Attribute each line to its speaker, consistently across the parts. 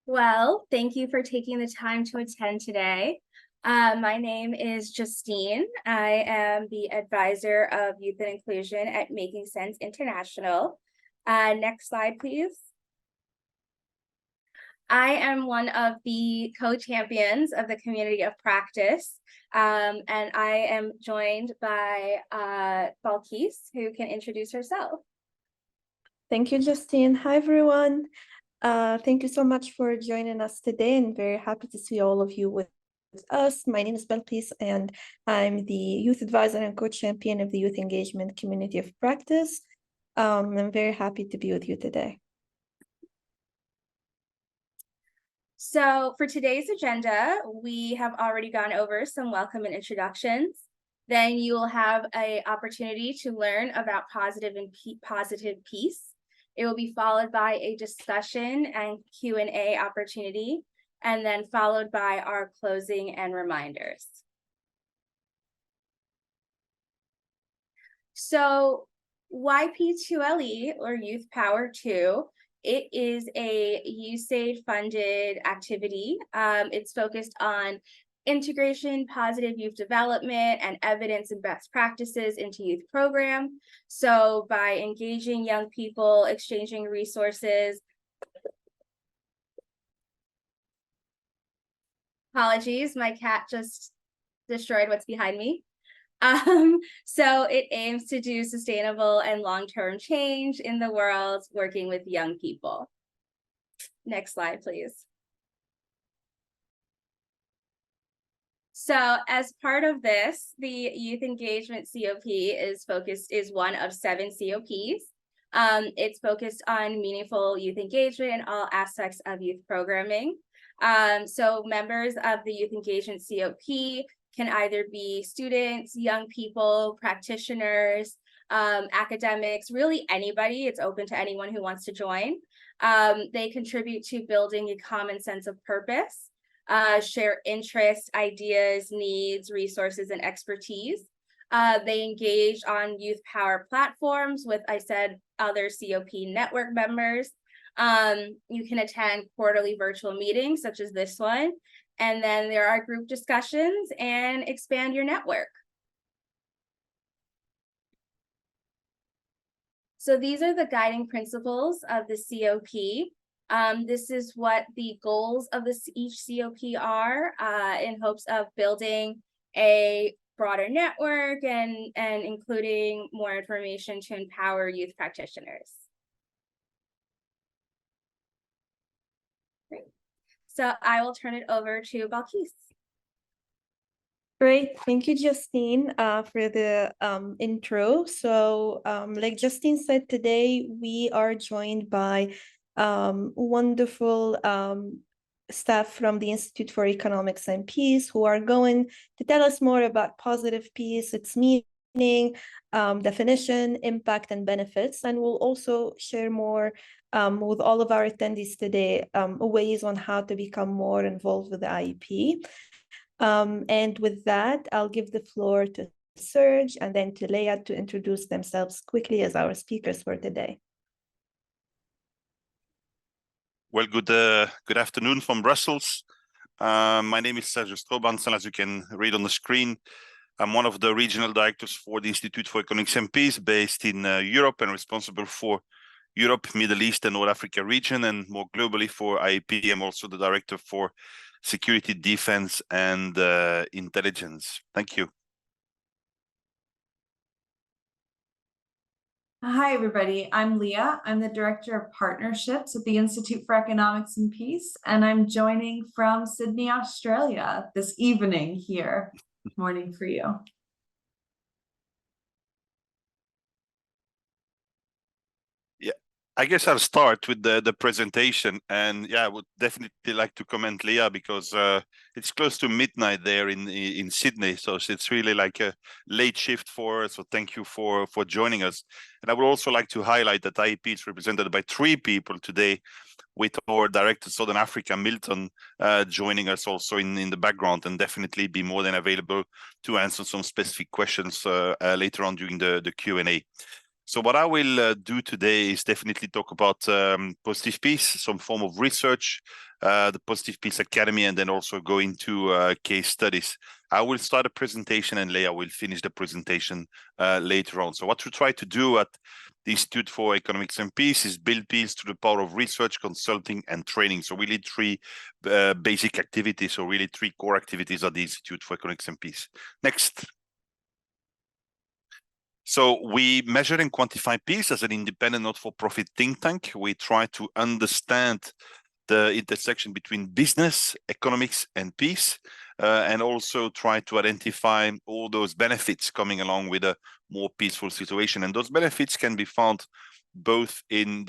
Speaker 1: Well, thank you for taking the time to attend today. My name is Justine. I am the advisor of youth and inclusion at Making Sense International. Next slide, please. I am one of the co-champions of the community of practice, and I am joined by Balkis, who can introduce herself.
Speaker 2: Thank you, Justine. Hi, everyone. Thank you so much for joining us today, and very happy to see all of you with us. My name is Balkis, and I'm the youth advisor and co-champion of the youth engagement community of practice. I'm very happy to be with you today.
Speaker 1: So for today's agenda, we have already gone over some welcome and introductions. Then you will have an opportunity to learn about positive peace. It will be followed by a discussion and Q&A opportunity, and then followed by our closing and reminders. So YP2LE, or Youth Power 2, it is a USAID-funded activity. It's focused on integration, positive youth development, and evidence and best practices into youth program. So by engaging young people, exchanging resources. Apologies, my cat just destroyed what's behind me. So it aims to do sustainable and long-term change in the world, working with young people. Next slide, please. So as part of this, the Youth Engagement COP is one of 7 COPs. It's focused on meaningful youth engagement in all aspects of youth programming. So members of the Youth Engagement COP can either be students, young people, practitioners, academics, really anybody. It's open to anyone who wants to join. They contribute to building a common sense of purpose, share interests, ideas, needs, resources, and expertise. They engage on youth power platforms with, other COP network members. You can attend quarterly virtual meetings such as this one. And then there are group discussions and expand your network. So these are the guiding principles of the COP. This is what the goals of each COP are, in hopes of building a broader network and including more information to empower youth practitioners. Great. So I will turn it over to Balkis.
Speaker 2: Great, thank you, Justine, for the intro. So like Justine said, today we are joined by wonderful staff from the Institute for Economics and Peace who are going to tell us more about positive peace, its meaning, definition, impact, and benefits. And we'll also share more with all of our attendees today ways on how to become more involved with the IEP. And with that, I'll give the floor to Serge and then to Leah to introduce themselves quickly as our speakers for today.
Speaker 3: Well, good afternoon from Brussels. My name is Serge Stroobants, and as you can read on the screen, I'm one of the regional directors for the Institute for Economics and Peace based in Europe and responsible for Europe, Middle East, and North Africa region, and more globally for IEP. I'm also the director for security, defense, and intelligence. Thank you.
Speaker 4: Hi, everybody. I'm Leah. I'm the Director of Partnerships at the Institute for Economics and Peace, and I'm joining from Sydney, Australia this evening here. Morning for you.
Speaker 3: Yeah, I guess I'll start with the presentation. And yeah, I would definitely like to comment, Leah, because it's close to midnight there in Sydney. So it's really like a late shift for us. So thank you for joining us. And I would also like to highlight that IEP is represented by 3 people today, with our director Southern Africa, Milton, joining us also in the background, and definitely be more than available to answer some specific questions later on during the Q&A. So what I will do today is definitely talk about Positive Peace, some form of research, the Positive Peace Academy, and then also go into case studies. I will start a presentation and Leah will finish the presentation later on. So what we try to do at the Institute for Economics and Peace is build peace through the power of research, consulting, and training. So really three basic activities, or really three core activities at the Institute for Economics and Peace. Next. So we measure and quantify peace as an independent, not-for-profit think tank. We try to understand the intersection between business, economics, and peace, and also try to identify all those benefits coming along with a more peaceful situation. And those benefits can be found both in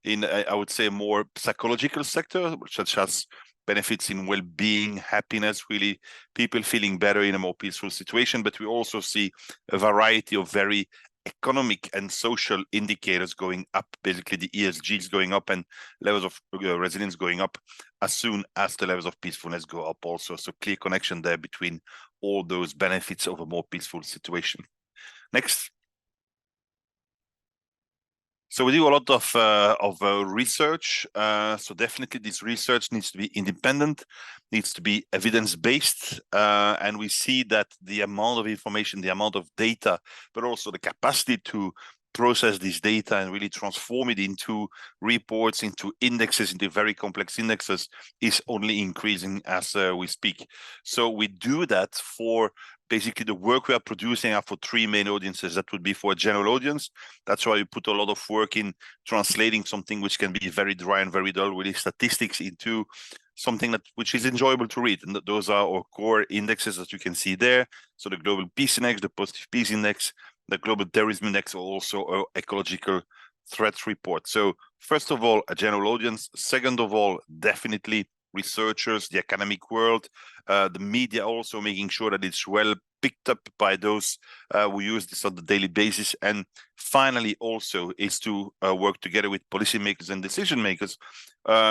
Speaker 3: I would say, a more psychological sector, such as benefits in well-being, happiness, really people feeling better in a more peaceful situation. But we also see a variety of very economic and social indicators going up, basically the ESGs going up and levels of resilience going up as soon as the levels of peacefulness go up also. So clear connection there between all those benefits of a more peaceful situation. Next. So we do a lot of research. So definitely this research needs to be independent, needs to be evidence-based. And we see that the amount of information, the amount of data, but also the capacity to process this data and really transform it into reports, into indexes, into very complex indexes is only increasing as we speak. So we do that for basically the work we are producing are for three main audiences. That would be for a general audience. That's why we put a lot of work in translating something which can be very dry and very dull, really statistics, into something which is enjoyable to read. And those are our core indexes that you can see there. So the Global Peace Index, the Positive Peace Index, the Global Terrorism Index, also our ecological threats report. So first of all, a general audience. Second of all, definitely researchers, the academic world, the media, also making sure that it's well picked up by those who use this on the daily basis. And finally, also is to work together with policymakers and decision makers,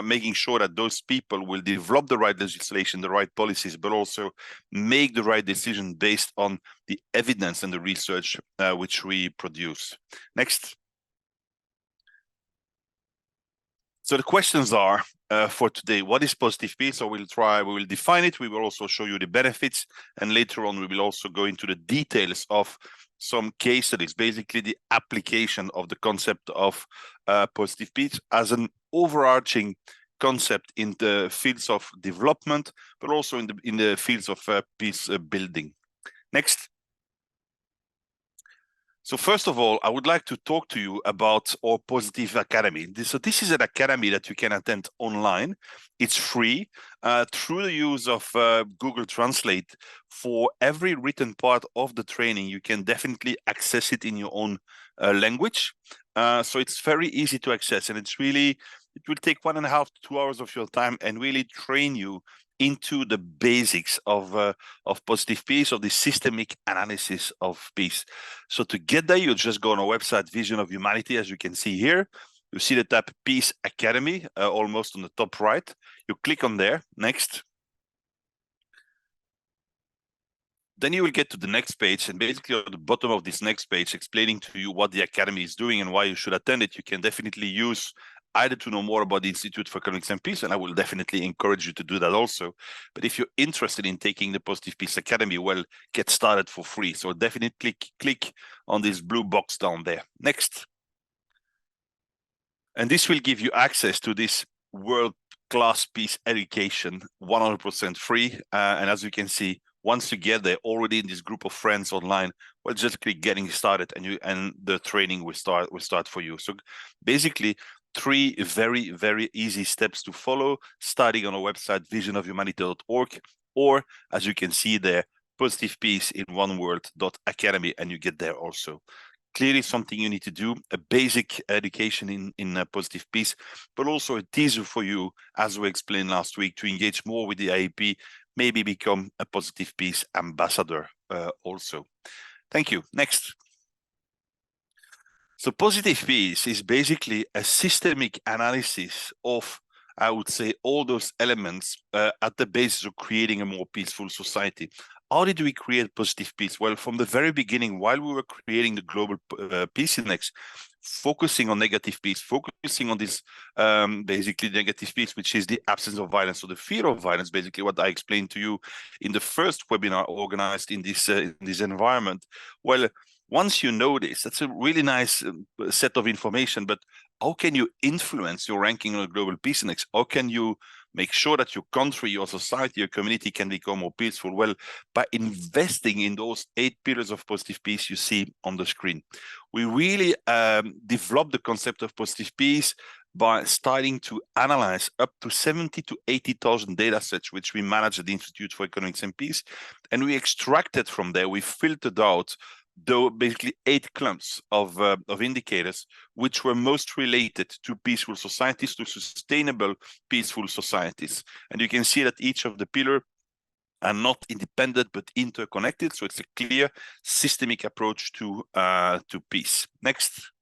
Speaker 3: making sure that those people will develop the right legislation, the right policies, but also make the right decision based on the evidence and the research which we produce. Next. So the questions are for today: what is positive peace? So we will define it. We will also show you the benefits. And later on, we will also go into the details of some case studies, basically the application of the concept of positive peace as an overarching concept in the fields of development, but also in the fields of peace building. Next. So first of all, I would like to talk to you about our Positive Academy. This is an academy that you can attend online. It's free through the use of Google Translate. For every written part of the training, you can definitely access it in your own language. So it's very easy to access, and it will take 1.5 to 2 hours of your time and really train you into the basics of positive peace, of the systemic analysis of peace. So to get there, you just go on our website, Vision of Humanity, as you can see here. You see the tab Peace Academy, almost on the top right. You click on there. Next. Then you will get to the next page, and basically at the bottom of this next page, explaining to you what the Academy is doing and why you should attend it. You can definitely use either to know more about the Institute for Economics and Peace, and I will definitely encourage you to do that also. But if you're interested in taking the Positive Peace Academy, well, get started for free. So definitely click on this blue box down there. Next. And this will give you access to this world-class peace education, 100% free. And as you can see, once you get there, already in this group of friends online, well, just click getting started, and the training will start for you. So basically, 3 very, very easy steps to follow, starting on our website, visionofhumanity.org, or as you can see there, Positive Peace in one word.academy, and you get there also. Clearly something you need to do, a basic education in positive peace, but also a teaser for you, as we explained last week, to engage more with the IEP, maybe become a positive peace ambassador also. Thank you. Next. So positive peace is basically a systemic analysis of, I would say, all those elements at the basis of creating a more peaceful society. how did we create positive peace? Well, from the very beginning, while we were creating the global peace index, focusing on negative peace, focusing on this basically negative peace, which is the absence of violence, so the fear of violence, basically what I explained to you in the first webinar organized in this environment. Well, once you know this, that's a really nice set of information, but how can you influence your ranking on a global peace index? How can you make sure that your country, your society, your community can become more peaceful? Well, by investing in those 8 pillars of positive peace you see on the screen. We really developed the concept of positive peace by starting to analyze up to 70 to 80,000 data sets, which we manage at the Institute for Economics and Peace. And we extracted from there, we filtered out though basically 8 clumps of indicators which were most related to peaceful societies, to sustainable peaceful societies. And you can see that each of the pillars are not independent but interconnected. So it's a clear systemic approach to peace. Next.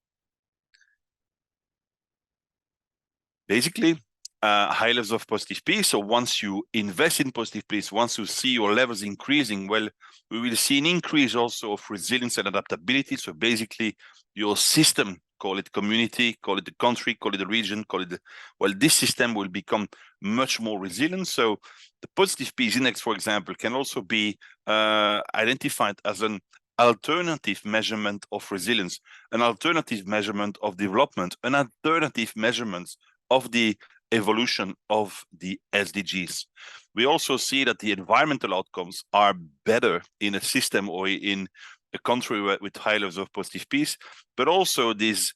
Speaker 3: Basically, high levels of positive peace. So once you invest in positive peace, once you see your levels increasing, well, we will see an increase also of resilience and adaptability. So basically, your system, call it community, call it the country, call it the region, call it the, well, this system will become much more resilient. So the positive peace index, for example, can also be identified as an alternative measurement of resilience, an alternative measurement of development, an alternative measurement of the evolution of the SDGs. We also see that the environmental outcomes are better in a system or in a country with high levels of positive peace, but also this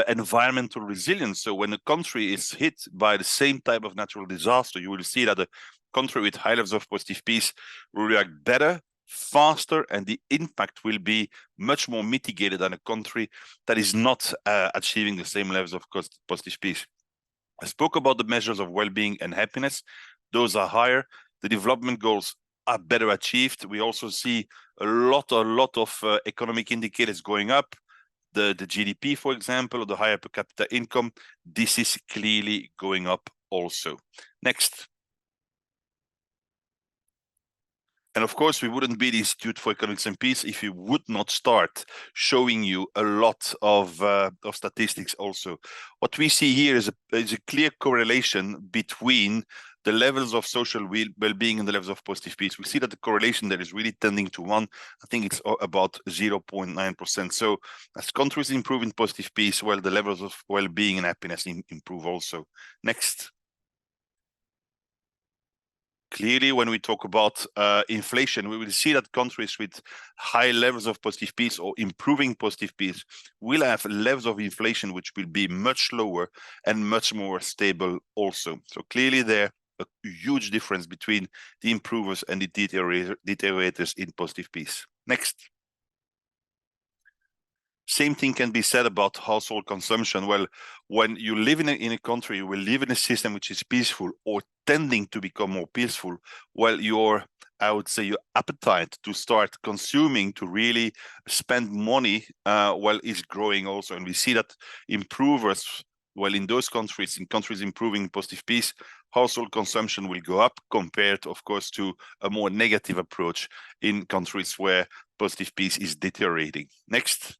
Speaker 3: environmental resilience. So when a country is hit by the same type of natural disaster, you will see that a country with high levels of positive peace will react better, faster, and the impact will be much more mitigated than a country that is not achieving the same levels of positive peace. I spoke about the measures of well-being and happiness. Those are higher. The development goals are better achieved. We also see a lot of economic indicators going up. The GDP, for example, or the higher per capita income, this is clearly going up also. Next. And of course, we wouldn't be the Institute for Economics and Peace if we would not start showing you a lot of statistics also. What we see here is a clear correlation between the levels of social well-being and the levels of positive peace. We see that the correlation there is really tending to 1. I think it's about 0.9%. So as countries improve in positive peace, well, the levels of well-being and happiness improve also. Next. Clearly, when we talk about inflation, we will see that countries with high levels of positive peace or improving positive peace will have levels of inflation which will be much lower and much more stable also. So clearly there a huge difference between the improvers and the deteriorators in positive peace. Next. Same thing can be said about household consumption. Well, when you live in a country, you will live in a system which is peaceful or tending to become more peaceful. Well, I would say your appetite to start consuming, to really spend money, well, is growing also. And we see that improvers, well, in those countries, in countries improving positive peace, household consumption will go up compared, of course, to a more negative approach in countries where positive peace is deteriorating. Next.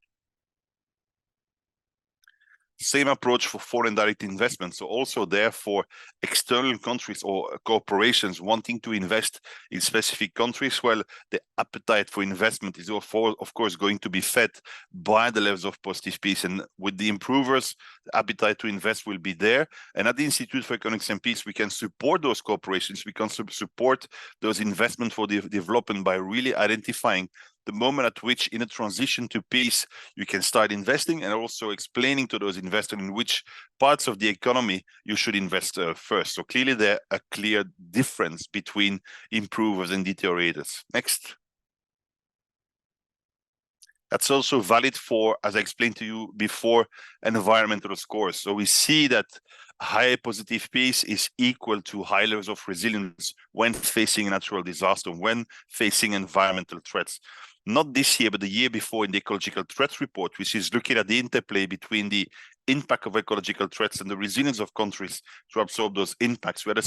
Speaker 3: Same approach for foreign direct investment. So also therefore external countries or corporations wanting to invest in specific countries, well, the appetite for investment is of course going to be fed by the levels of positive peace. And with the improvers, the appetite to invest will be there. And at the Institute for Economics and Peace, we can support those corporations. We can support those investment for the development by really identifying the moment at which in a transition to peace, you can start investing, and also explaining to those investors in which parts of the economy you should invest first. So clearly there a clear difference between improvers and deteriorators. Next. That's also valid for, as I explained to you before, environmental scores. So we see that high positive peace is equal to high levels of resilience when facing a natural disaster, when facing environmental threats. Not this year, but the year before in the ecological threats report, which is looking at the interplay between the impact of ecological threats and the resilience of countries to absorb those impacts. We had a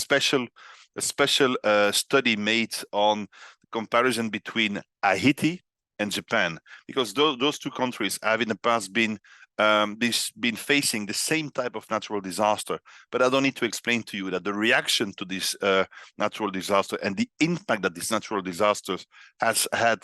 Speaker 3: special study made on the comparison between Haiti and Japan, because those two countries have in the past been facing the same type of natural disaster. But I don't need to explain to you that the reaction to this natural disaster and the impact that this natural disaster has had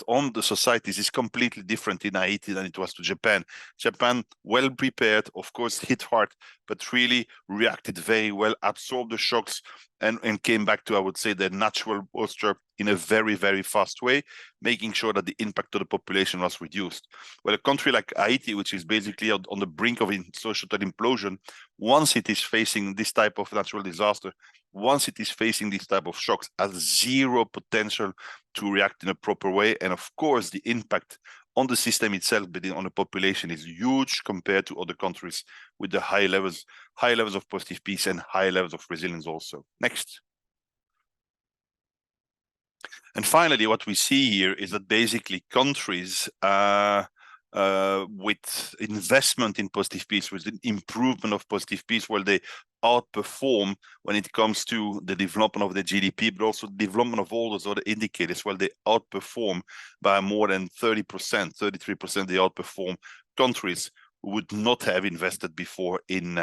Speaker 3: on the societies is completely different in Haiti than it was to Japan. Japan, well prepared, of course, hit hard, but really reacted very well, absorbed the shocks, and came back to, I would say, their natural posture in a very, very fast way, making sure that the impact to the population was reduced. Well, a country like Haiti, which is basically on the brink of societal implosion, once it is facing this type of natural disaster, once it is facing this type of shocks, has zero potential to react in a proper way. And of course, the impact on the system itself, but on the population, is huge compared to other countries with the high levels of positive peace and high levels of resilience also. Next. And finally, what we see here is that basically countries with investment in positive peace, with the improvement of positive peace, well, they outperform when it comes to the development of the GDP, but also the development of all those other indicators. Well, they outperform by more than 30%, 33%. They outperform countries who would not have invested before in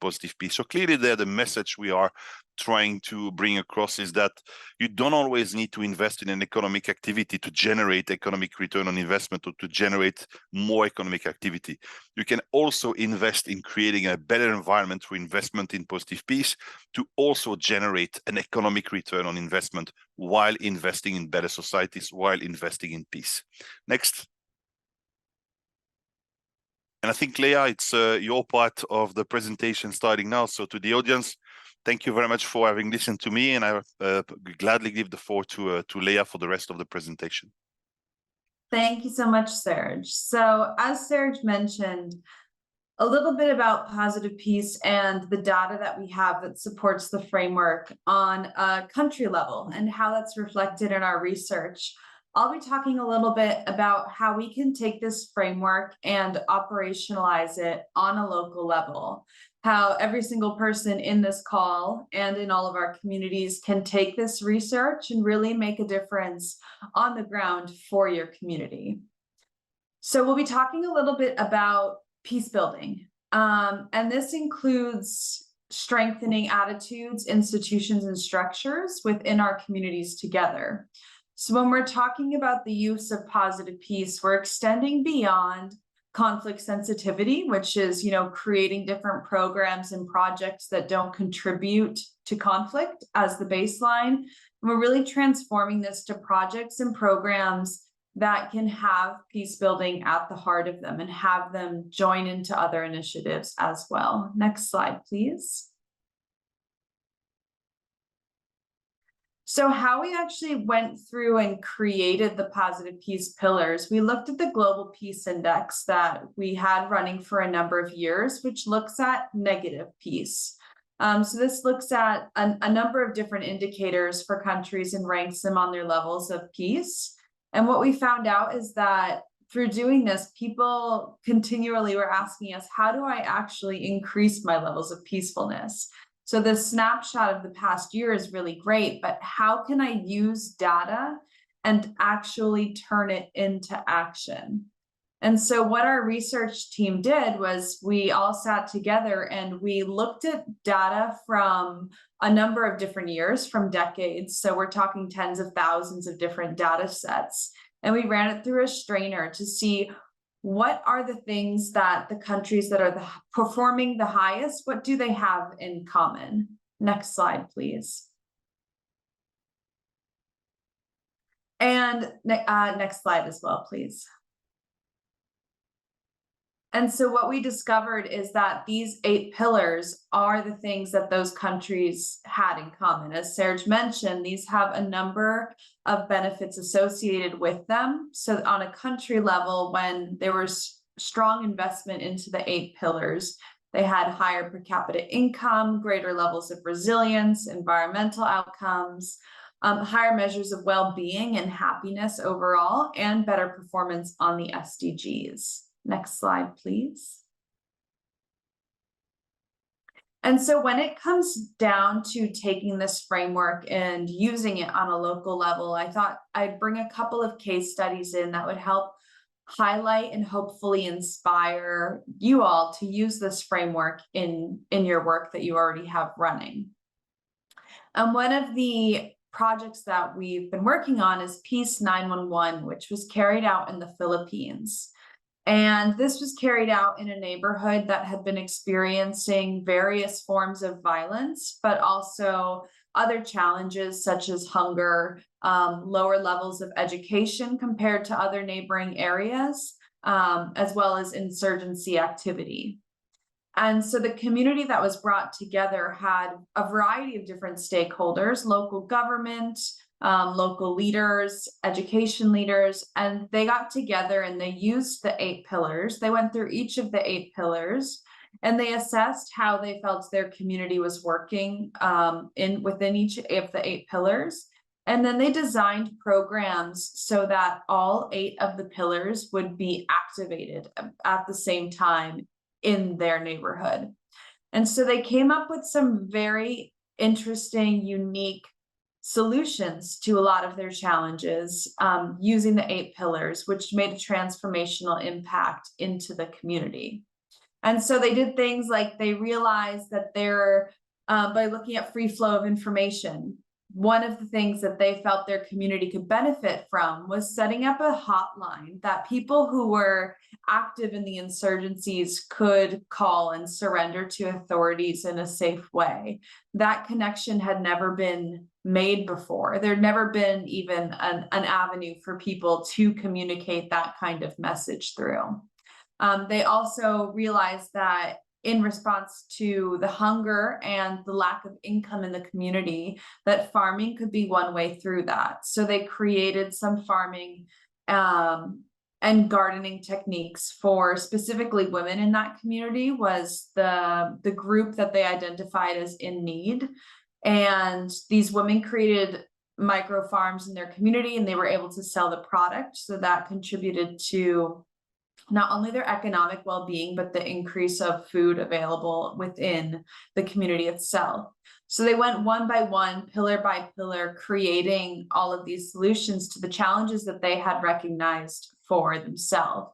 Speaker 3: positive peace. So clearly there, the message we are trying to bring across is that you don't always need to invest in an economic activity to generate economic return on investment or to generate more economic activity. You can also invest in creating a better environment for investment in positive peace to also generate an economic return on investment while investing in better societies, while investing in peace. Next. And I think, Leah, it's your part of the presentation starting now. So to the audience, thank you very much for having listened to me, and I gladly give the floor to Leah for the rest of the presentation.
Speaker 4: Thank you so much, Serge. So as Serge mentioned, a little bit about positive peace and the data that we have that supports the framework on a country level and how that's reflected in our research. I'll be talking a little bit about how we can take this framework and operationalize it on a local level, how every single person in this call and in all of our communities can take this research and really make a difference on the ground for your community. So we'll be talking a little bit about peace building, and this includes strengthening attitudes, institutions, and structures within our communities together. So when we're talking about the use of positive peace, we're extending beyond conflict sensitivity, which is, creating different programs and projects that don't contribute to conflict as the baseline. And we're really transforming this to projects and programs that can have peace building at the heart of them and have them join into other initiatives as well. Next slide, please. So how we actually went through and created the positive peace pillars, we looked at the Global Peace Index that we had running for a number of years, which looks at negative peace. So this looks at a number of different indicators for countries and ranks them on their levels of peace. And what we found out is that through doing this, people continually were asking us, how do I actually increase my levels of peacefulness? So this snapshot of the past year is really great, but how can I use data and actually turn it into action? And so what our research team did was we all sat together and we looked at data from a number of different years, from decades. So we're talking tens of thousands of different data sets. And we ran it through a strainer to see what are the things that the countries that are performing the highest, what do they have in common? Next slide, please. And next slide as well, please. And so what we discovered is that these 8 pillars are the things that those countries had in common. As Serge mentioned, these have a number of benefits associated with them. So on a country level, when there was strong investment into the 8 pillars, they had higher per capita income, greater levels of resilience, environmental outcomes, higher measures of well-being and happiness overall, and better performance on the SDGs. Next slide, please. And so when it comes down to taking this framework and using it on a local level, I thought I'd bring a couple of case studies in that would help highlight and hopefully inspire you all to use this framework in your work that you already have running. One of the projects that we've been working on is Peace 911, which was carried out in the Philippines. And this was carried out in a neighborhood that had been experiencing various forms of violence, but also other challenges such as hunger, lower levels of education compared to other neighboring areas, as well as insurgency activity. And so the community that was brought together had a variety of different stakeholders, local government, local leaders, education leaders, and they got together and they used the 8 pillars. They went through each of the 8 pillars and they assessed how they felt their community was working within each of the 8 pillars. And then they designed programs so that all 8 of the pillars would be activated at the same time in their neighborhood. And so they came up with some very interesting, unique solutions to a lot of their challenges using the 8 pillars, which made a transformational impact into the community. And so they did things like they realized that they're, by looking at free flow of information, one of the things that they felt their community could benefit from was setting up a hotline that people who were active in the insurgencies could call and surrender to authorities in a safe way. That connection had never been made before. There'd never been even an avenue for people to communicate that kind of message through. They also realized that in response to the hunger and the lack of income in the community, that farming could be one way through that. So they created some farming and gardening techniques for specifically women in that community was the group that they identified as in need. And these women created micro farms in their community and they were able to sell the product. So that contributed to not only their economic well-being, but the increase of food available within the community itself. So they went one by one, pillar by pillar, creating all of these solutions to the challenges that they had recognized for themselves.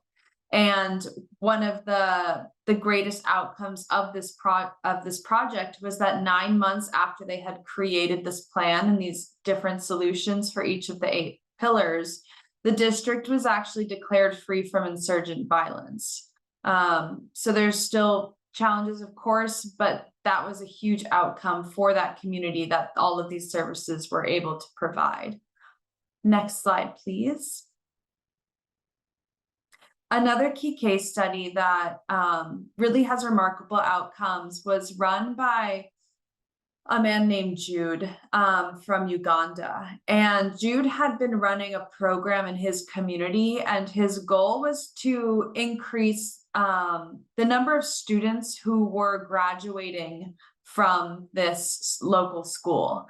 Speaker 4: And one of the greatest outcomes of this project was that 9 months after they had created this plan and these different solutions for each of the 8 pillars, the district was actually declared free from insurgent violence. So there's still challenges, of course, but that was a huge outcome for that community that all of these services were able to provide. Next slide, please. Another key case study that really has remarkable outcomes was run by a man named Jude from Uganda. And Jude had been running a program in his community, and his goal was to increase the number of students who were graduating from this local school.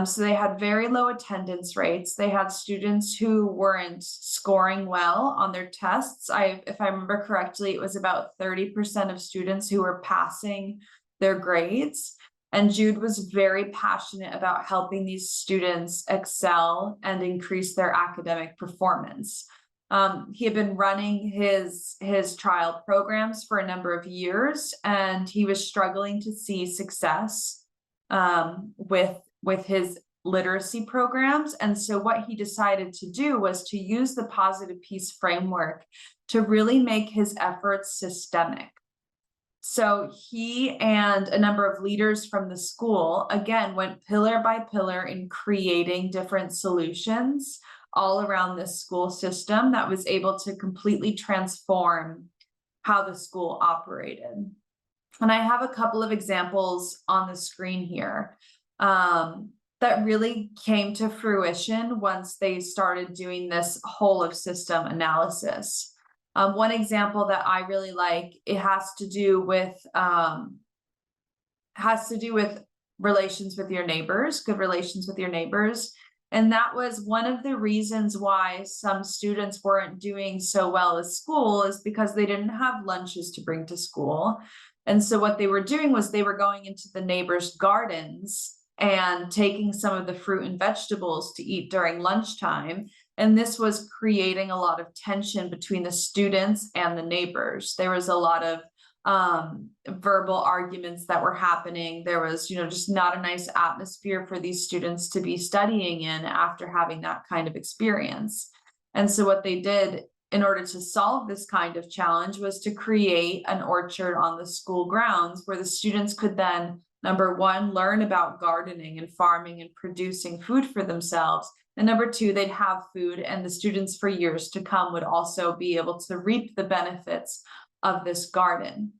Speaker 4: So they had very low attendance rates. They had students who weren't scoring well on their tests. If I remember correctly, it was about 30% of students who were passing their grades. And Jude was very passionate about helping these students excel and increase their academic performance. He had been running his trial programs for a number of years, and he was struggling to see success with his literacy programs. And so what he decided to do was to use the positive peace framework to really make his efforts systemic. So he and a number of leaders from the school, again, went pillar by pillar in creating different solutions all around this school system that was able to completely transform how the school operated. And I have a couple of examples on the screen here that really came to fruition once they started doing this whole of system analysis. One example that I really like, it has to do with relations with your neighbors, good relations with your neighbors. And that was one of the reasons why some students weren't doing so well at school, is because they didn't have lunches to bring to school. And so what they were doing was they were going into the neighbors' gardens and taking some of the fruit and vegetables to eat during lunchtime. And this was creating a lot of tension between the students and the neighbors. There was a lot of verbal arguments that were happening. There was, just not a nice atmosphere for these students to be studying in after having that kind of experience. And so what they did in order to solve this kind of challenge was to create an orchard on the school grounds where the students could then, number one, learn about gardening and farming and producing food for themselves. And number two, they'd have food, and the students for years to come would also be able to reap the benefits of this garden.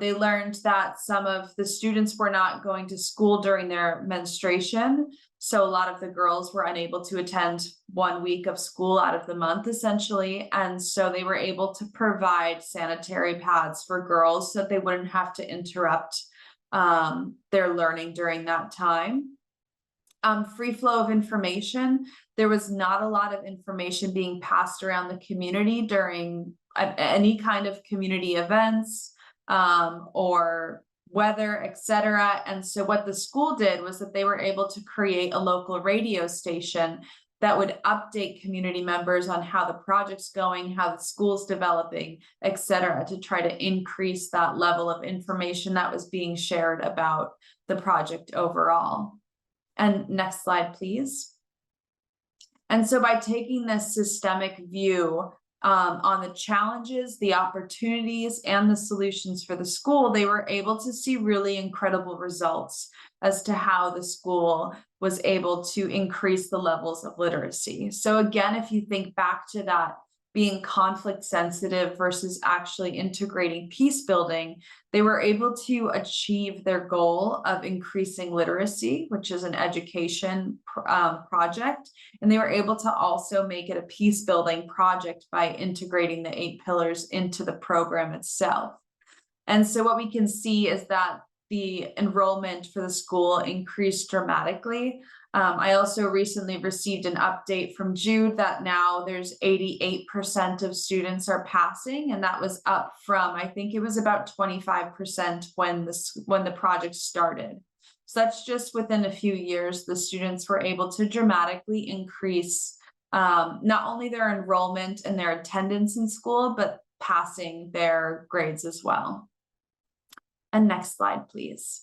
Speaker 4: They learned that some of the students were not going to school during their menstruation. So a lot of the girls were unable to attend 1 week of school out of the month, essentially. And so they were able to provide sanitary pads for girls so that they wouldn't have to interrupt their learning during that time. Free flow of information. There was not a lot of information being passed around the community during any kind of community events or weather, etc. And so what the school did was that they were able to create a local radio station that would update community members on how the project's going, how the school's developing, etc., to try to increase that level of information that was being shared about the project overall. And next slide, please. And so by taking this systemic view on the challenges, the opportunities, and the solutions for the school, they were able to see really incredible results as to how the school was able to increase the levels of literacy. So again, if you think back to that being conflict sensitive versus actually integrating peace building, they were able to achieve their goal of increasing literacy, which is an education project. And they were able to also make it a peace building project by integrating the 8 pillars into the program itself. And so what we can see is that the enrollment for the school increased dramatically. I also recently received an update from Jude that now there's 88% of students are passing, and that was up from, I think it was about 25% when the project started. So that's just within a few years, the students were able to dramatically increase not only their enrollment and their attendance in school, but passing their grades as well. And next slide, please.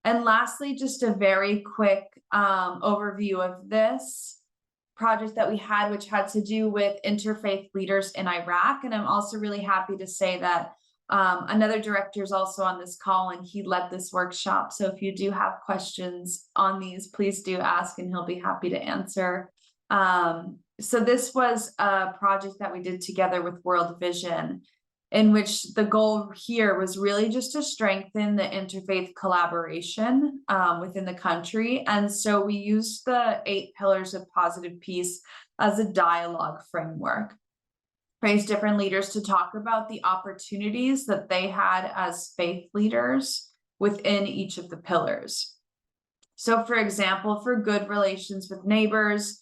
Speaker 4: And lastly, just a very quick overview of this project that we had, which had to do with interfaith leaders in Iraq. And I'm also really happy to say that another director is also on this call, and he led this workshop. So if you do have questions on these, please do ask, and he'll be happy to answer. So this was a project that we did together with World Vision, in which the goal here was really just to strengthen the interfaith collaboration within the country. And so we used the 8 pillars of positive peace as a dialogue framework. Raised different leaders to talk about the opportunities that they had as faith leaders within each of the pillars. So for example, for good relations with neighbors,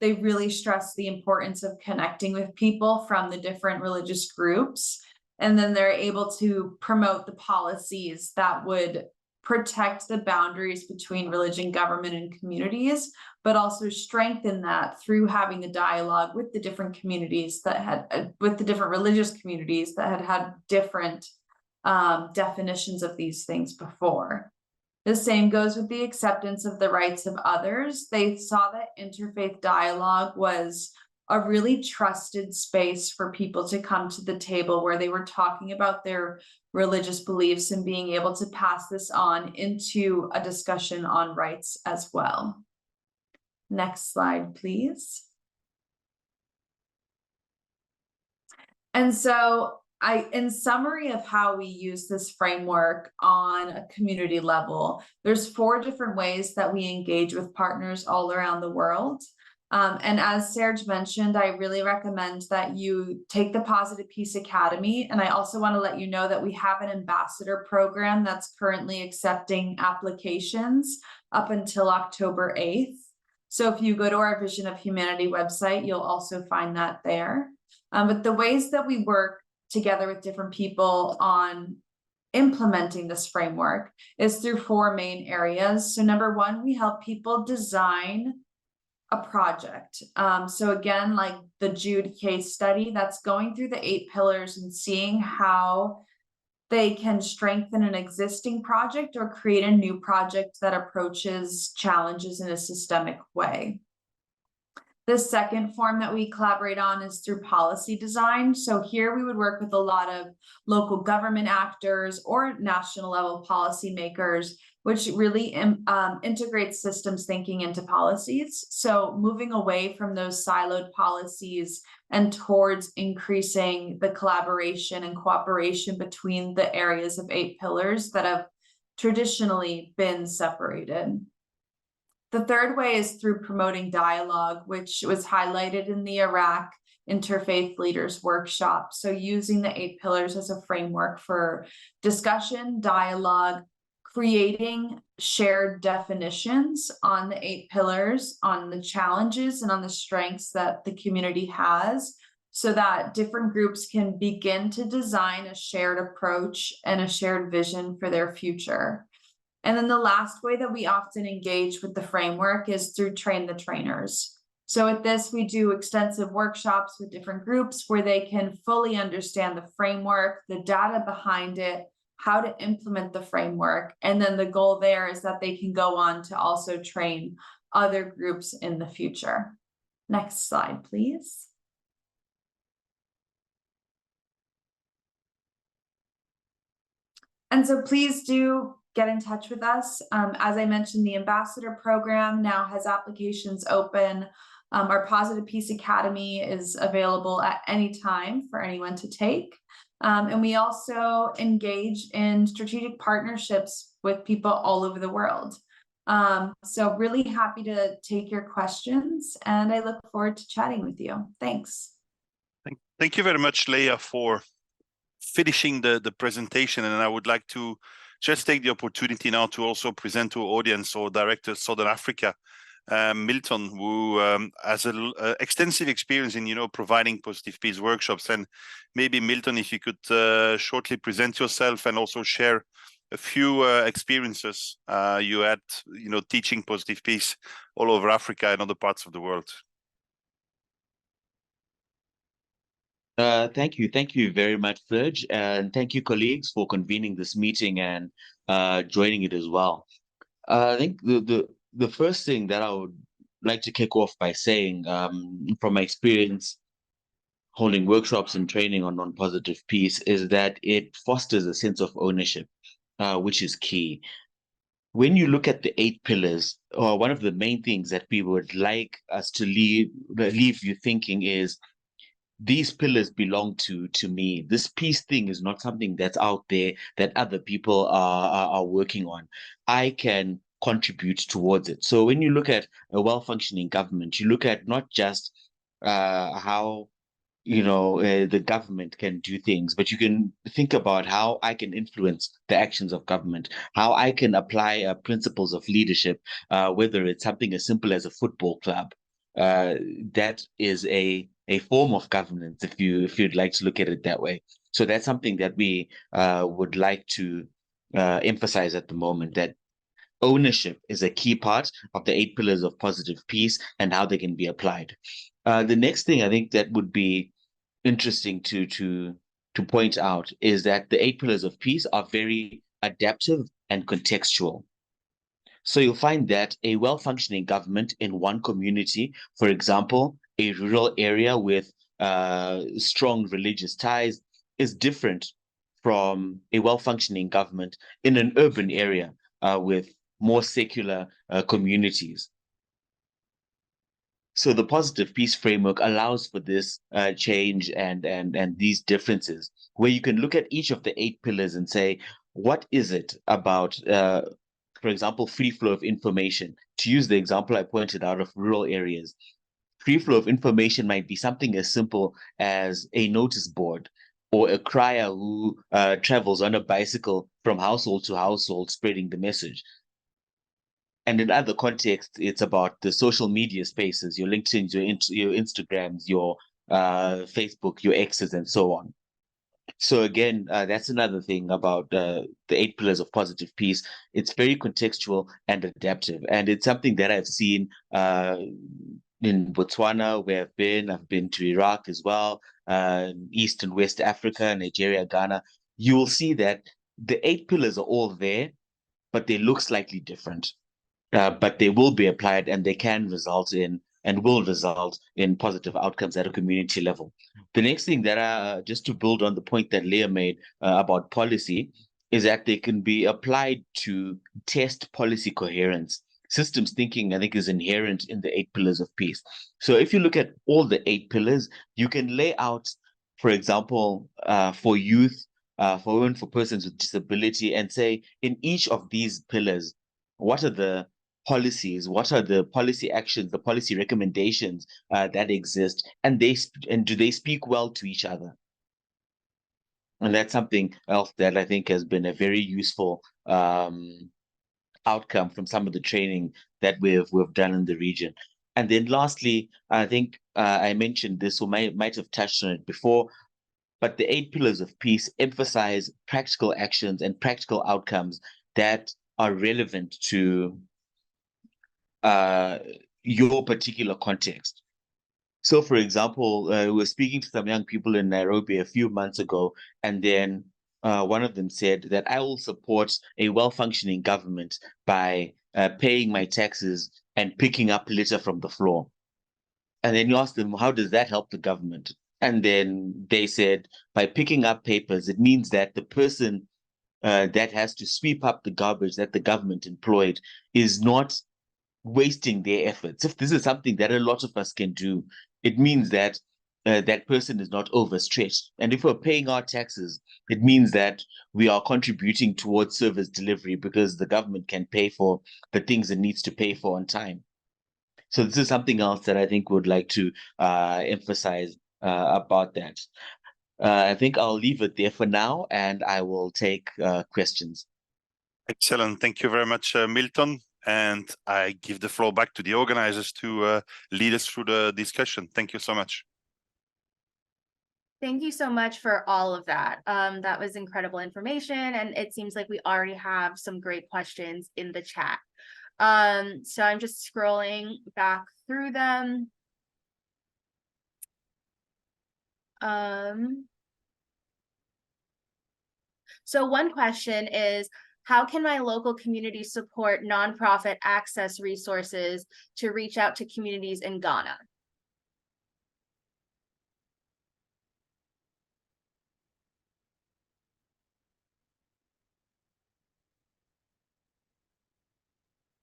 Speaker 4: they really stress the importance of connecting with people from the different religious groups. And then they're able to promote the policies that would protect the boundaries between religion, government, and communities, but also strengthen that through having the dialogue with the different communities that had, with the different religious communities that had had different definitions of these things before. The same goes with the acceptance of the rights of others. They saw that interfaith dialogue was a really trusted space for people to come to the table where they were talking about their religious beliefs and being able to pass this on into a discussion on rights as well. Next slide, please. And so in summary of how we use this framework on a community level, there's 4 different ways that we engage with partners all around the world. And as Serge mentioned, I really recommend that you take the Positive Peace Academy. And I also want to let you know that we have an ambassador program that's currently accepting applications up until October 8th. So if you go to our Vision of Humanity website, you'll also find that there. But the ways that we work together with different people on implementing this framework is through 4 main areas. So number 1, we help people design a project. So again, like the Jude case study, that's going through the 8 pillars and seeing how they can strengthen an existing project or create a new project that approaches challenges in a systemic way. The second form that we collaborate on is through policy design. So here we would work with a lot of local government actors or national level policymakers, which really integrates systems thinking into policies. So moving away from those siloed policies and towards increasing the collaboration and cooperation between the areas of 8 pillars that have traditionally been separated. The third way is through promoting dialogue, which was highlighted in the Iraq Interfaith Leaders Workshop. So using the 8 pillars as a framework for discussion, dialogue, creating shared definitions on the 8 pillars, on the challenges and on the strengths that the community has, so that different groups can begin to design a shared approach and a shared vision for their future. And then the last way that we often engage with the framework is through train the trainers. So with this, we do extensive workshops with different groups where they can fully understand the framework, the data behind it, how to implement the framework. And then the goal there is that they can go on to also train other groups in the future. Next slide, please. And so please do get in touch with us. As I mentioned, the Ambassador Program now has applications open. Our Positive Peace Academy is available at any time for anyone to take. And we also engage in strategic partnerships with people all over the world. So really happy to take your questions, and I look forward to chatting with you. Thanks.
Speaker 3: Thank you very much, Leah, for finishing the presentation. And I would like to just take the opportunity now to also present to audience or director Southern Africa, Milton, who has an extensive experience in providing positive peace workshops. And maybe Milton, if you could shortly present yourself and also share a few experiences you had teaching positive peace all over Africa and other parts of the world.
Speaker 5: Thank you very much, Serge, and thank you, colleagues, for convening this meeting and joining it as well. I think the first thing that I would like to kick off by saying, from my experience holding workshops and training on non-positive peace, is that it fosters a sense of ownership, which is key. When you look at the 8 pillars, one of the main things that we would like us to leave you thinking is, these pillars belong to me. This peace thing is not something that's out there that other people are working on. I can contribute towards it. So when you look at a well-functioning government, you look at not just how the government can do things, but you can think about how I can influence the actions of government, how I can apply principles of leadership, whether it's something as simple as a football club. That is a form of governance, if you'd like to look at it that way. So that's something that we would like to emphasize at the moment, that ownership is a key part of the 8 pillars of positive peace and how they can be applied. The next thing I think that would be interesting to point out is that the 8 pillars of peace are very adaptive and contextual. So you'll find that a well-functioning government in one community, for example, a rural area with strong religious ties, is different from a well-functioning government in an urban area with more secular communities. So the positive peace framework allows for this change and these differences, where you can look at each of the 8 pillars and say, what is it about, for example, free flow of information? To use the example I pointed out of rural areas, free flow of information might be something as simple as a notice board or a crier who travels on a bicycle from household to household spreading the message. And in other contexts, it's about the social media spaces, your LinkedIn, your Instagrams, your Facebook, your X's, and so on. So again, that's another thing about the 8 pillars of positive peace. It's very contextual and adaptive, and it's something that I've seen in Botswana, where I've been to Iraq as well, East and West Africa, Nigeria, Ghana. You will see that the 8 pillars are all there, but they look slightly different. But they will be applied, and they can result in and will result in positive outcomes at a community level. The next thing that just to build on the point that Leah made about policy, is that they can be applied to test policy coherence. Systems thinking, I think, is inherent in the 8 pillars of peace. So if you look at all the 8 pillars, you can lay out, for example, for youth, for women, for persons with disability, and say in each of these pillars, what are the policies, what are the policy actions, the policy recommendations that exist, and do they speak well to each other? And that's something else that I think has been a very useful outcome from some of the training that we've done in the region. And then lastly, I think I mentioned this, or might have touched on it before, but the 8 pillars of peace emphasize practical actions and practical outcomes that are relevant to your particular context. So, for example, we were speaking to some young people in Nairobi a few months ago, and then one of them said that I will support a well-functioning government by paying my taxes and picking up litter from the floor. And then you ask them, how does that help the government? And then they said, by picking up papers, it means that the person that has to sweep up the garbage that the government employed is not wasting their efforts. If this is something that a lot of us can do, it means that that person is not overstretched. And if we're paying our taxes, it means that we are contributing towards service delivery, because the government can pay for the things it needs to pay for on time. So this is something else that I think would like to emphasize about that. I think I'll leave it there for now, and I will take questions.
Speaker 3: Excellent. Thank you very much, Milton. And I give the floor back to the organizers to lead us through the discussion. Thank you so much.
Speaker 1: Thank you so much for all of that. That was incredible information, and it seems like we already have some great questions in the chat. So I'm just scrolling back through them. So one question is, how can my local community support nonprofit access resources to reach out to communities in Ghana?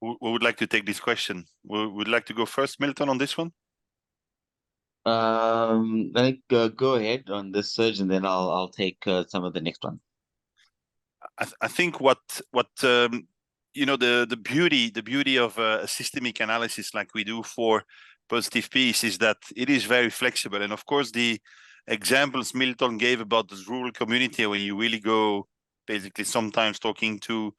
Speaker 3: Who would like to take this question? Would like to go first, Milton, on this one?
Speaker 5: Go ahead on this, Serge, and then I'll take some of the next one.
Speaker 3: I think what you know, the beauty of a systemic analysis like we do for positive peace is that it is very flexible. And of course, the examples Milton gave about this rural community, where you really go basically sometimes talking to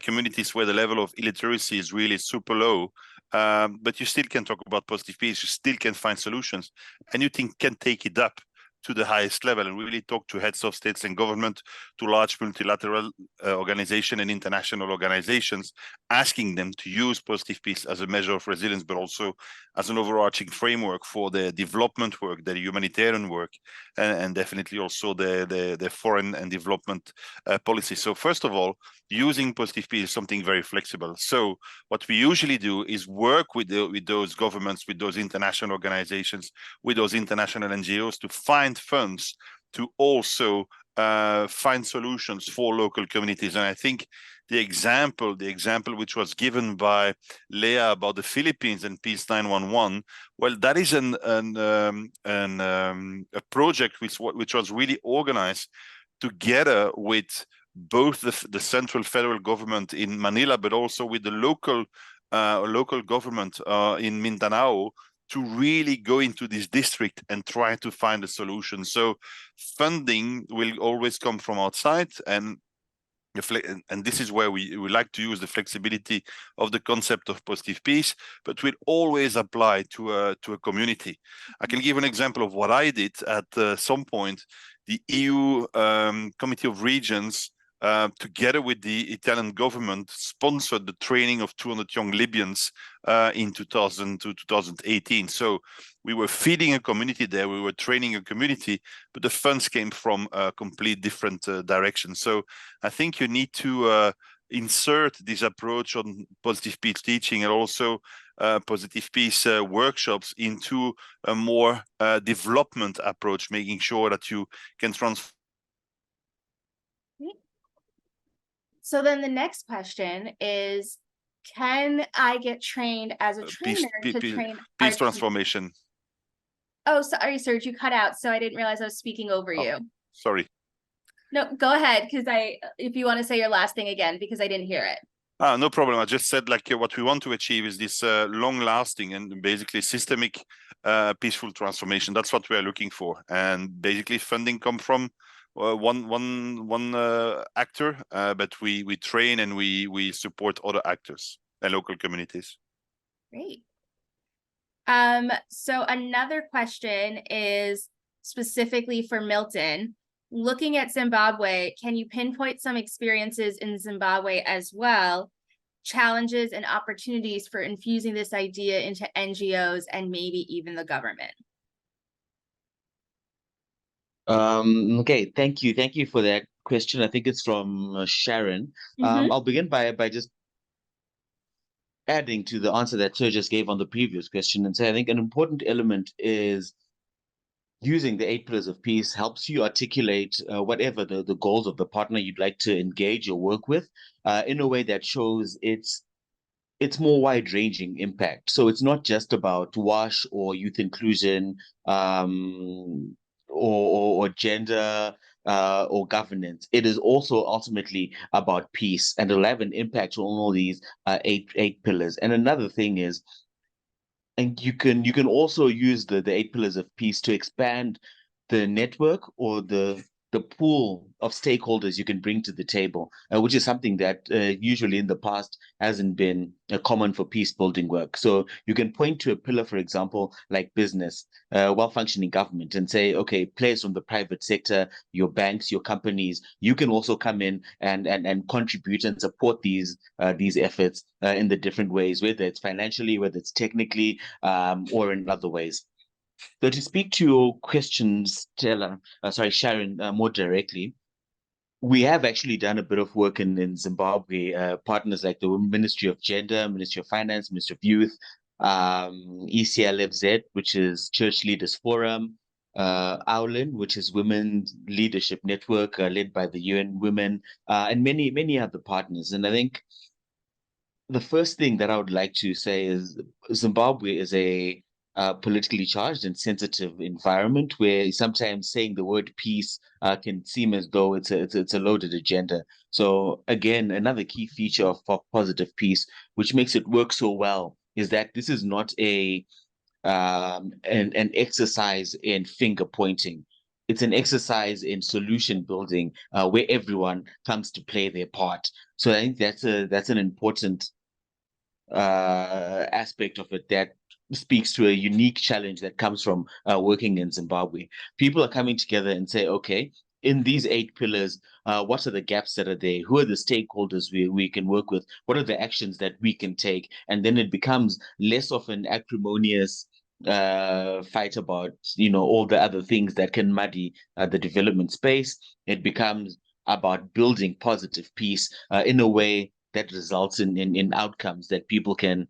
Speaker 3: communities where the level of illiteracy is really super low, but you still can talk about positive peace, you still can find solutions, and you can take it up to the highest level and really talk to heads of states and government, to large multilateral organizations and international organizations, asking them to use positive peace as a measure of resilience, but also as an overarching framework for the development work, the humanitarian work, and definitely also the foreign and development policy. So first of all, using positive peace is something very flexible. So what we usually do is work with those governments, with those international organizations, with those international NGOs to find funds to also find solutions for local communities. And I think the example which was given by Leah about the Philippines and Peace 911, well, that is a project which was really organized together with both the central federal government in Manila, but also with the local government in Mindanao, to really go into this district and try to find a solution. So funding will always come from outside, and this is where we like to use the flexibility of the concept of positive peace, but will always apply to a community. I can give an example of what I did at some point the EU Committee of Regions, together with the Italian government, sponsored the training of 200 young Libyans in 2000 to 2018. So we were feeding a community there, we were training a community, but the funds came from a complete different direction. So I think you need to insert this approach on positive peace teaching and also positive peace workshops into a more development approach, making sure that you can transform.
Speaker 1: So then the next question is, can I get trained as a trainer to train our
Speaker 3: peace transformation.
Speaker 1: Oh, sorry, Serge, you cut out, so I didn't realize I was speaking over you.
Speaker 3: Sorry.
Speaker 1: No, go ahead, because if you want to say your last thing again, because I didn't hear it.
Speaker 3: No problem. I just said like what we want to achieve is this long-lasting and basically systemic peaceful transformation. That's what we are looking for, and basically funding come from one actor, but we train and we support other actors and local communities.
Speaker 1: Great. So another question is specifically for Milton. Looking at Zimbabwe, can you pinpoint some experiences in Zimbabwe as well, challenges and opportunities for infusing this idea into NGOs and maybe even the government?
Speaker 5: Okay, thank you for that question. I think it's from Sharon. I'll begin by just adding to the answer that Serge just gave on the previous question and say I think an important element is using the 8 pillars of peace helps you articulate whatever the goals of the partner you'd like to engage or work with in a way that shows its more wide-ranging impact. So it's not just about WASH or youth inclusion or gender or governance. It is also ultimately about peace, and it'll have an impact on all these eight pillars. And another thing is, and you can also use the 8 pillars of peace to expand the network or the pool of stakeholders you can bring to the table, which is something that usually in the past hasn't been common for peace building work. So you can point to a pillar, for example, like business, well-functioning government, and say, okay, players from the private sector, your banks, your companies, you can also come in and contribute and support these efforts in the different ways, whether it's financially, whether it's technically, or in other ways. So to speak to your questions, Sharon, more directly, we have actually done a bit of work in Zimbabwe, partners like the Ministry of Gender, Ministry of Finance, Ministry of Youth, ECLFZ, which is Church Leaders Forum, AULIN, which is Women's Leadership Network, led by the UN Women, and many other partners. And I think the first thing that I would like to say is Zimbabwe is a politically charged and sensitive environment where sometimes saying the word peace can seem as though it's a loaded agenda. So again, another key feature of positive peace, which makes it work so well, is that this is not an exercise in finger pointing. It's an exercise in solution building where everyone comes to play their part. So I think that's an important aspect of it that speaks to a unique challenge that comes from working in Zimbabwe. People are coming together and say, okay, in these 8 pillars, what are the gaps that are there? Who are the stakeholders we can work with? What are the actions that we can take? And then it becomes less of an acrimonious fight about, all the other things that can muddy the development space. It becomes about building positive peace in a way that results in outcomes that people can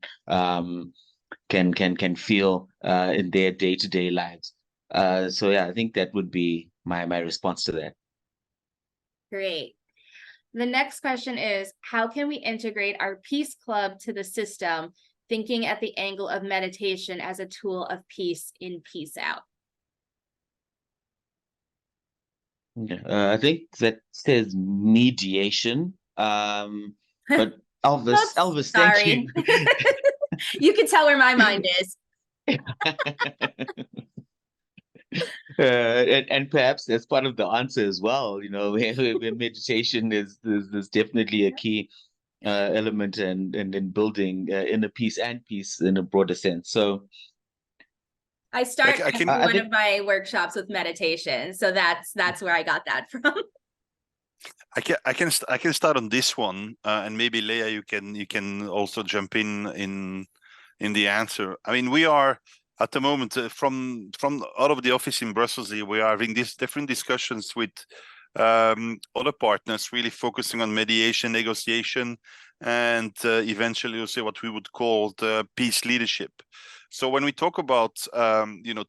Speaker 5: feel in their day-to-day lives. So yeah, I think that would be my response to that.
Speaker 1: Great. The next question is, how can we integrate our peace club to the system, thinking at the angle of meditation as a tool of peace in, peace out?
Speaker 5: I think that says mediation. But Elvis, thank you.
Speaker 1: You can tell where my mind is.
Speaker 5: And perhaps that's part of the answer as well. Where meditation is definitely a key element and in building inner peace and peace in a broader sense. So
Speaker 1: I start
Speaker 3: I can-
Speaker 1: every
Speaker 5: I
Speaker 1: one
Speaker 5: think-
Speaker 1: of my workshops with meditation, so that's where I got that from.
Speaker 3: I can start on this one, and maybe Leah, you can also jump in the answer. I mean, we are at the moment from out of the office in Brussels here, we are having these different discussions with other partners, really focusing on mediation, negotiation, and eventually also what we would call the peace leadership. So when we talk about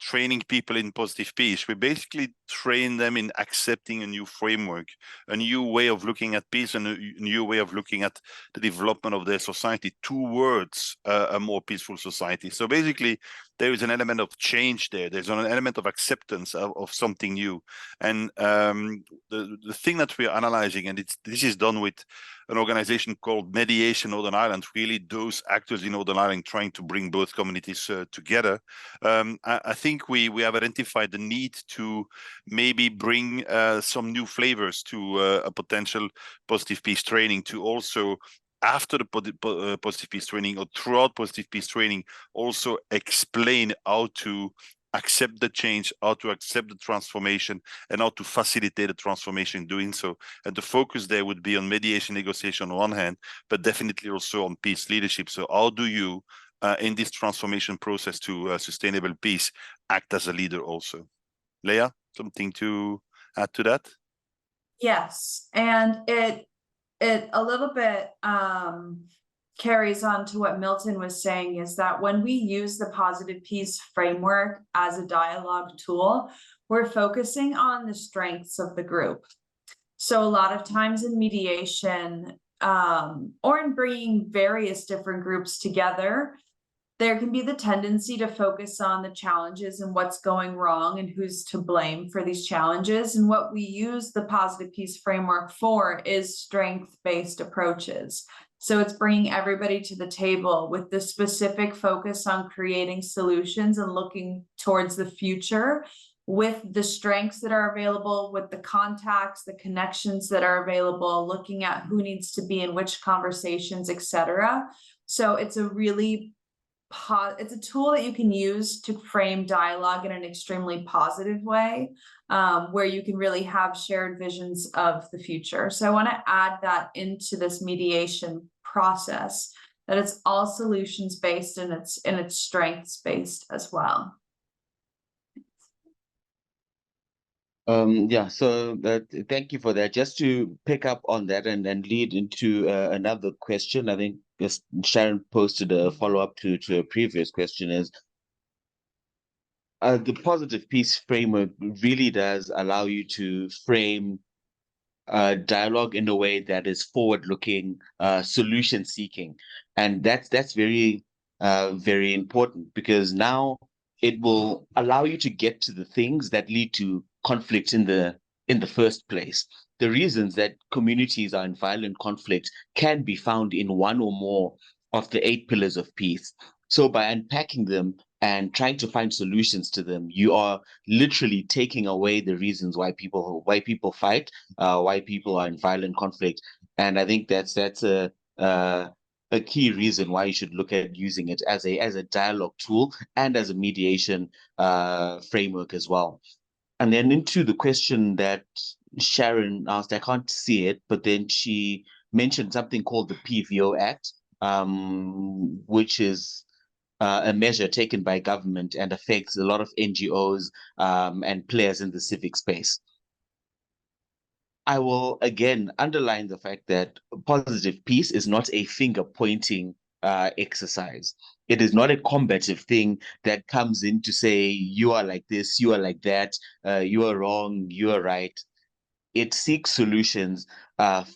Speaker 3: training people in positive peace, we basically train them in accepting a new framework, a new way of looking at peace, and a new way of looking at the development of their society towards a more peaceful society. So basically, there is an element of change there. There's an element of acceptance of something new. And the thing that we're analyzing, and this is done with an organization called Mediation Northern Ireland, really those actors in Northern Ireland trying to bring both communities together. I think we have identified the need to maybe bring some new flavors to a potential positive peace training, to also after the positive peace training or throughout positive peace training also explain how to accept the change, how to accept the transformation, and how to facilitate the transformation doing so. And the focus there would be on mediation, negotiation on one hand, but definitely also on peace leadership. So how do you, in this transformation process to sustainable peace, act as a leader also? Leah, something to add to that?
Speaker 4: Yes, and it a little bit carries on to what Milton was saying, is that when we use the positive peace framework as a dialogue tool, we're focusing on the strengths of the group. So a lot of times in mediation, or in bringing various different groups together, there can be the tendency to focus on the challenges and what's going wrong and who's to blame for these challenges. And what we use the positive peace framework for is strength-based approaches. So it's bringing everybody to the table with the specific focus on creating solutions and looking towards the future with the strengths that are available, with the contacts, the connections that are available, looking at who needs to be in which conversations, etc. So it's a really it's a tool that you can use to frame dialogue in an extremely positive way, where you can really have shared visions of the future. So I want to add that into this mediation process, that it's all solutions based and it's strengths based as well.
Speaker 5: Yeah, so thank you for that. Just to pick up on that and lead into another question, I think Sharon posted a follow-up to a previous question, is the positive peace framework really does allow you to frame dialogue in a way that is forward-looking, solution-seeking, and that's very very important, because now it will allow you to get to the things that lead to conflict in the first place. The reasons that communities are in violent conflict can be found in one or more of the 8 pillars of peace. So by unpacking them and trying to find solutions to them, you are literally taking away the reasons why people fight, why people are in violent conflict. And I think that's a key reason why you should look at using it as a dialogue tool and as a mediation framework as well. And then into the question that Sharon asked, I can't see it, but then she mentioned something called the PVO Act, which is a measure taken by government and affects a lot of NGOs and players in the civic space. I will again underline the fact that positive peace is not a finger-pointing exercise. It is not a combative thing that comes in to say, you are like this, you are like that, you are wrong, you are right. It seeks solutions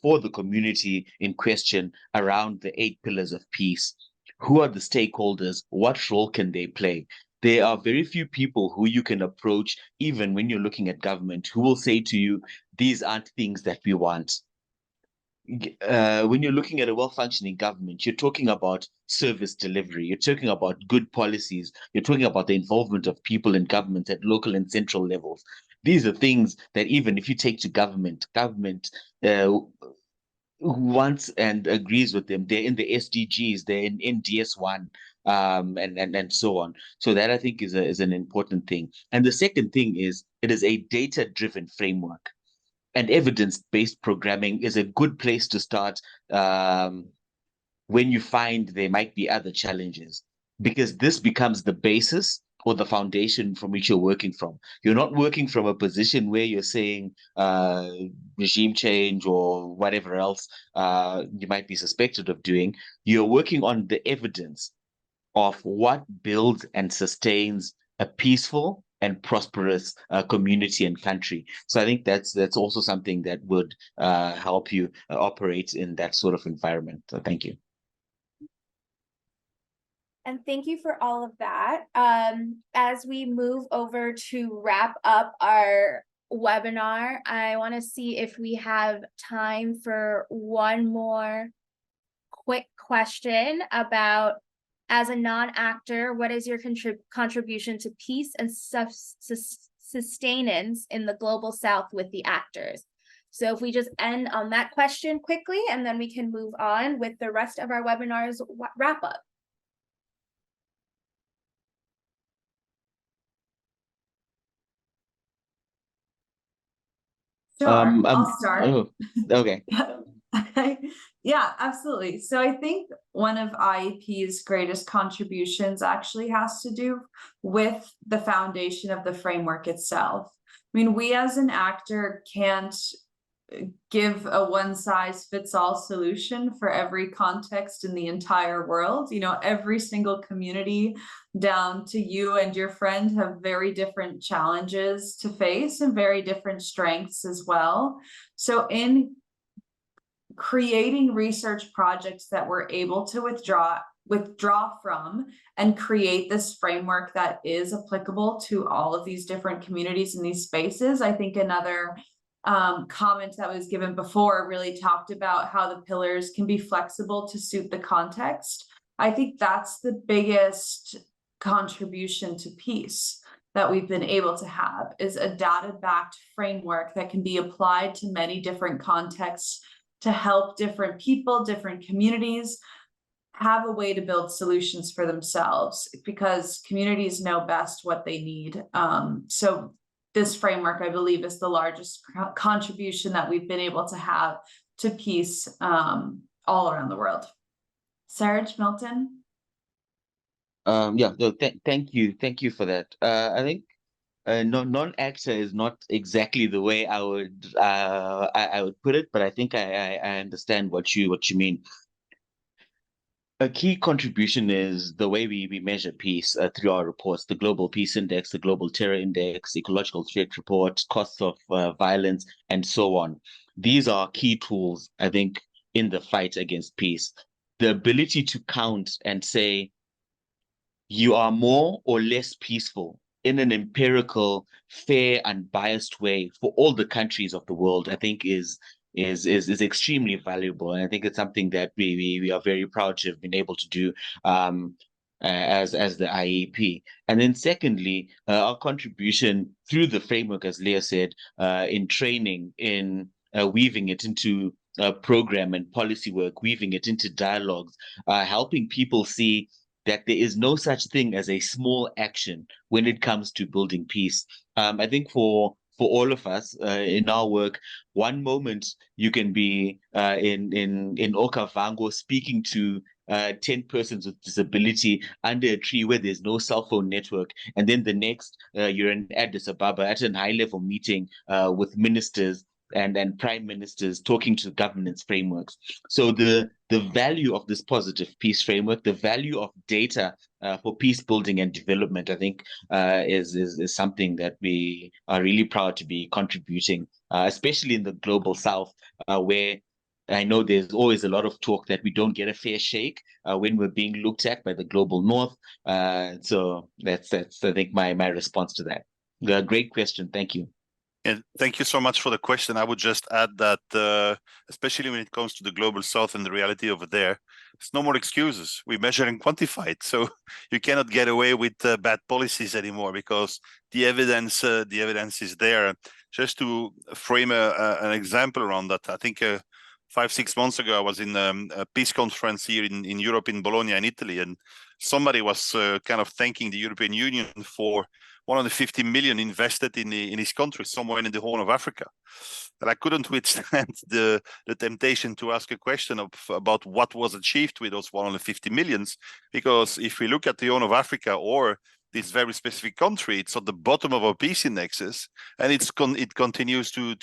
Speaker 5: for the community in question around the 8 pillars of peace. Who are the stakeholders? What role can they play? There are very few people who you can approach, even when you're looking at government, who will say to you, these aren't things that we want. When you're looking at a well-functioning government, you're talking about service delivery, you're talking about good policies, you're talking about the involvement of people in government at local and central levels. These are things that even if you take to government wants and agrees with them. They're in the SDGs, they're in DS1. and so on. So that I think is an important thing. And the second thing is it is a data-driven framework, and evidence-based programming is a good place to start when you find there might be other challenges, because this becomes the basis or the foundation from which you're working from. You're not working from a position where you're saying regime change or whatever else you might be suspected of doing. You're working on the evidence of what builds and sustains a peaceful and prosperous community and country. So I think that's also something that would help you operate in that sort of environment. So thank you.
Speaker 1: And thank you for all of that. As we move over to wrap up our webinar, I want to see if we have time for one more quick question about, as a non-actor, what is your contribution to peace and sustenance in the global South with the actors? So if we just end on that question quickly, and then we can move on with the rest of our webinar's wrap up.
Speaker 4: Sure, I'll start.
Speaker 5: Oh, okay.
Speaker 4: Yeah, absolutely. So I think one of IEP's greatest contributions actually has to do with the foundation of the framework itself. I mean, we as an actor can't give a one-size-fits-all solution for every context in the entire world. You know, every single community down to you and your friend have very different challenges to face and very different strengths as well. So in creating research projects that we're able to withdraw from and create this framework that is applicable to all of these different communities in these spaces, I think another comment that was given before really talked about how the pillars can be flexible to suit the context. I think that's the biggest contribution to peace that we've been able to have, is a data-backed framework that can be applied to many different contexts to help different people, different communities have a way to build solutions for themselves, because communities know best what they need. So this framework, I believe, is the largest contribution that we've been able to have to peace all around the world. Serge, Milton?
Speaker 5: Yeah, no, thank you for that. I think non-actor is not exactly the way I would put it, but I think I understand what you mean. A key contribution is the way we measure peace through our reports: the Global Peace Index, the Global Terror Index, Ecological Threat Report, costs of violence, and so on. These are key tools, I think, in the fight against peace. The ability to count and say you are more or less peaceful in an empirical, fair, unbiased way for all the countries of the world, I think is extremely valuable. And I think it's something that we are very proud to have been able to do as the IEP. And then secondly, our contribution through the framework, as Leah said, in training, in weaving it into program and policy work, weaving it into dialogues, helping people see that there is no such thing as a small action when it comes to building peace. I think for all of us in our work, one moment you can be in Okavango speaking to 10 persons with disability under a tree where there's no cell phone network, and then the next you're in Addis Ababa at a high-level meeting with ministers and prime ministers talking to governance frameworks. So the value of this positive peace framework, the value of data for peace building and development, I think is something that we are really proud to be contributing, especially in the global South, where I know there's always a lot of talk that we don't get a fair shake when we're being looked at by the global North. So that's I think my response to that. Great question. Thank you.
Speaker 3: And thank you so much for the question. I would just add that, especially when it comes to the global South and the reality over there, it's no more excuses. We measure and quantify it. So you cannot get away with bad policies anymore, because the evidence is there. Just to frame an example around that, I think 5-6 months ago, I was in a peace conference here in Europe, in Bologna, in Italy, and somebody was kind of thanking the European Union for 150 million invested in his country, somewhere in the Horn of Africa. And I couldn't withstand the temptation to ask a question about what was achieved with those 150 millions, because if we look at the Horn of Africa or this very specific country, it's at the bottom of our peace indexes, and it continues to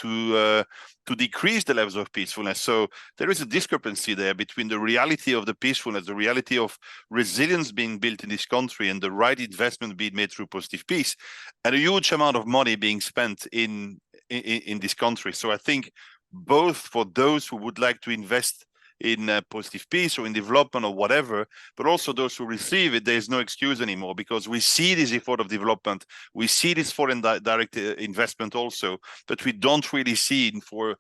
Speaker 3: decrease the levels of peacefulness. So there is a discrepancy there between the reality of the peacefulness, the reality of resilience being built in this country, and the right investment being made through positive peace, and a huge amount of money being spent in this country. So I think both for those who would like to invest in positive peace or in development or whatever, but also those who receive it, there's no excuse anymore, because we see this effort of development, we see this foreign direct investment also, but we don't really see it for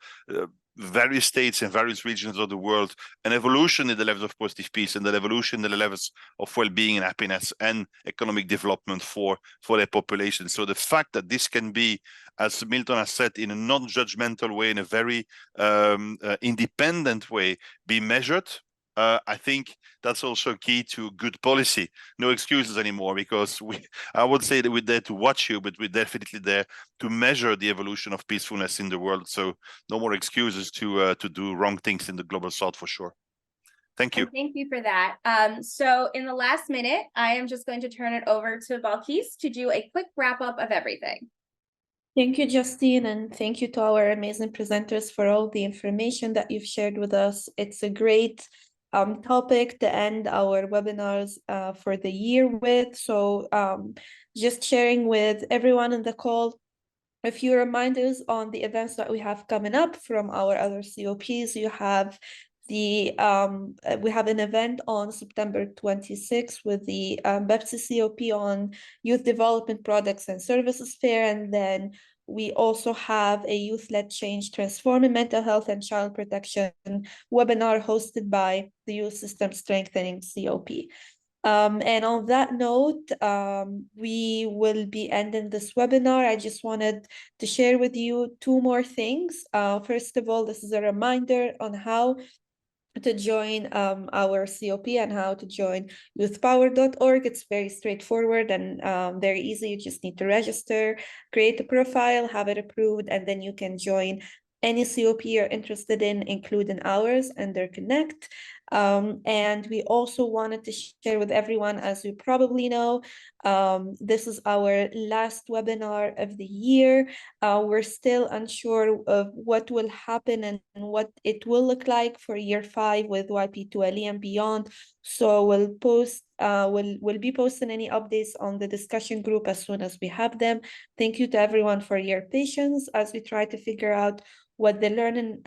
Speaker 3: various states and various regions of the world, an evolution in the levels of positive peace and the evolution in the levels of well-being and happiness and economic development for their population. So the fact that this can be, as Milton has said, in a non-judgmental way, in a very independent way, be measured, I think that's also key to good policy. No excuses anymore, because I would say that we're there to watch you, but we're definitely there to measure the evolution of peacefulness in the world. So no more excuses to do wrong things in the global south, for sure. Thank you.
Speaker 1: And thank you for that. So in the last minute, I am just going to turn it over to Balkis to do a quick wrap up of everything.
Speaker 2: Thank you, Justine, and thank you to our amazing presenters for all the information that you've shared with us. It's a great topic to end our webinars for the year with. So just sharing with everyone in the call a few reminders on the events that we have coming up from our other COPs. You have we have an event on September 26th with the BEPSI COP on Youth Development Products and Services Fair, and then we also have a youth-led change transforming mental health and child protection webinar hosted by the Youth System Strengthening COP. And on that note, we will be ending this webinar. I just wanted to share with you two more things. First of all, this is a reminder on how to join our COP and how to join youthpower.org. It's very straightforward and very easy. You just need to register, create a profile, have it approved, and then you can join any COP you're interested in, including ours, under Connect. And we also wanted to share with everyone, as you probably know, this is our last webinar of the year. We're still unsure of what will happen and what it will look like for year 5 with YP2LE and beyond. So we'll be posting any updates on the discussion group as soon as we have them. Thank you to everyone for your patience as we try to figure out what the learning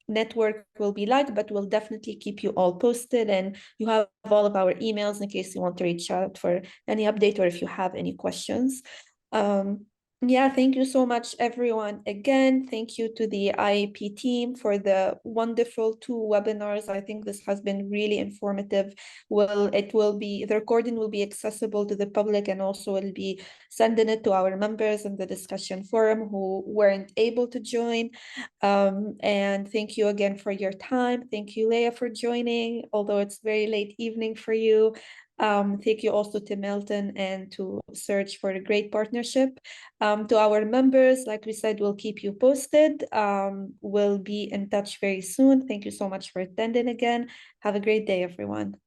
Speaker 2: network will be like, but we'll definitely keep you all posted, and you have all of our emails in case you want to reach out for any update or if you have any questions. Yeah, thank you so much, everyone. Again, thank you to the IEP team for the wonderful 2 webinars. I think this has been really informative. The recording will be accessible to the public, and also will be sending it to our members in the discussion forum who weren't able to join. And thank you again for your time. Thank you, Leah, for joining, although it's very late evening for you. Thank you also to Milton and to Serge for a great partnership. To our members, like we said, we'll keep you posted. We'll be in touch very soon. Thank you so much for attending again. Have a great day, everyone.